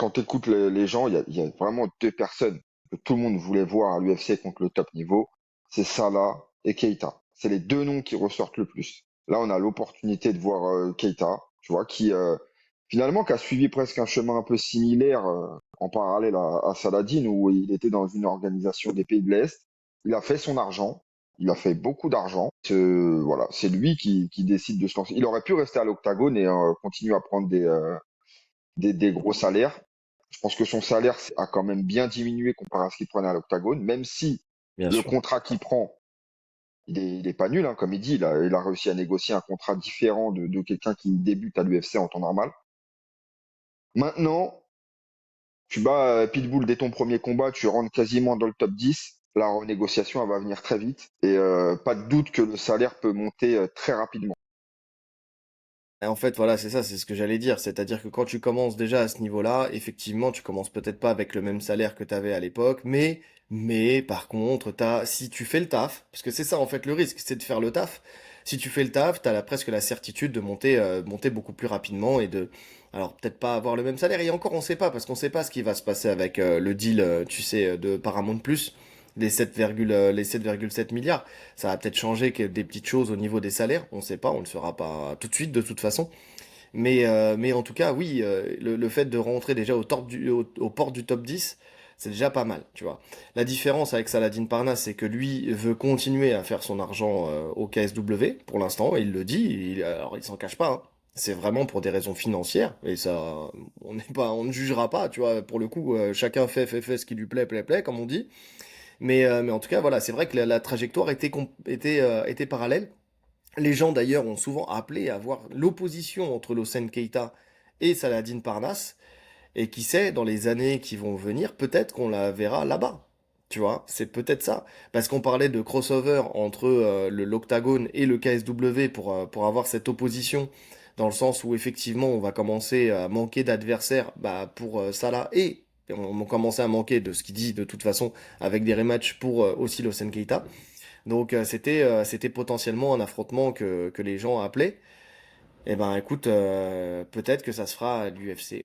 quand tu écoutes les gens, il y a vraiment deux personnes que tout le monde voulait voir à l'UFC contre le top niveau. C'est Salah et Keita. C'est les deux noms qui ressortent le plus. Là, on a l'opportunité de voir Keita, tu vois, finalement qui a suivi presque un chemin un peu similaire en parallèle à Saladin, où il était dans une organisation des pays de l'Est. Il a fait son argent. Il a fait beaucoup d'argent. Voilà, c'est lui qui décide de se lancer. Il aurait pu rester à l'Octagone et continuer à prendre des gros salaires. Je pense que son salaire a quand même bien diminué comparé à ce qu'il prenait à l'Octagone, même si Bien le sûr. contrat qu'il prend, il est pas nul, hein, comme il dit. Il a réussi à négocier un contrat différent de quelqu'un qui débute à l'UFC en temps normal. Maintenant, tu bats Pitbull dès ton premier combat, tu rentres quasiment dans le top 10. La renégociation, elle va venir très vite. Et pas de doute que le salaire peut monter très rapidement. Et en fait, voilà, c'est ça, c'est ce que j'allais dire. C'est-à-dire que quand tu commences déjà à ce niveau-là, effectivement, tu commences peut-être pas avec le même salaire que tu avais à l'époque, mais par contre, si tu fais le taf, parce que c'est ça en fait le risque, c'est de faire le taf. Si tu fais le taf, presque la certitude de monter beaucoup plus rapidement alors peut-être pas avoir le même salaire. Et encore, on sait pas, parce qu'on sait pas ce qui va se passer avec le deal, tu sais, de Paramount Plus, les 7,7 milliards. Ça va peut-être changer des petites choses au niveau des salaires, on sait pas, on le saura pas tout de suite de toute façon. Mais en tout cas, oui, le fait de rentrer déjà au port du top 10, c'est déjà pas mal, tu vois. La différence avec Saladin Parnasse, c'est que lui veut continuer à faire son argent au KSW, pour l'instant, et il le dit, alors il s'en cache pas, hein. C'est vraiment pour des raisons financières, et ça, on ne jugera pas, tu vois, pour le coup, chacun fait ce qui lui plaît, comme on dit. Mais en tout cas, voilà, c'est vrai que la trajectoire était parallèle. Les gens d'ailleurs ont souvent appelé à voir l'opposition entre Hossein Keita et Saladin Parnasse. Et qui sait, dans les années qui vont venir, peut-être qu'on la verra là-bas. Tu vois, c'est peut-être ça. Parce qu'on parlait de crossover entre l'Octagone et le KSW pour avoir cette opposition, dans le sens où effectivement on va commencer à manquer d'adversaires pour Salah et on va commencer à manquer de ce qu'il dit de toute façon avec des rematchs pour aussi Hossein Keita. Donc c'était potentiellement un affrontement que les gens appelaient. Eh ben écoute, peut-être que ça se fera à l'UFC.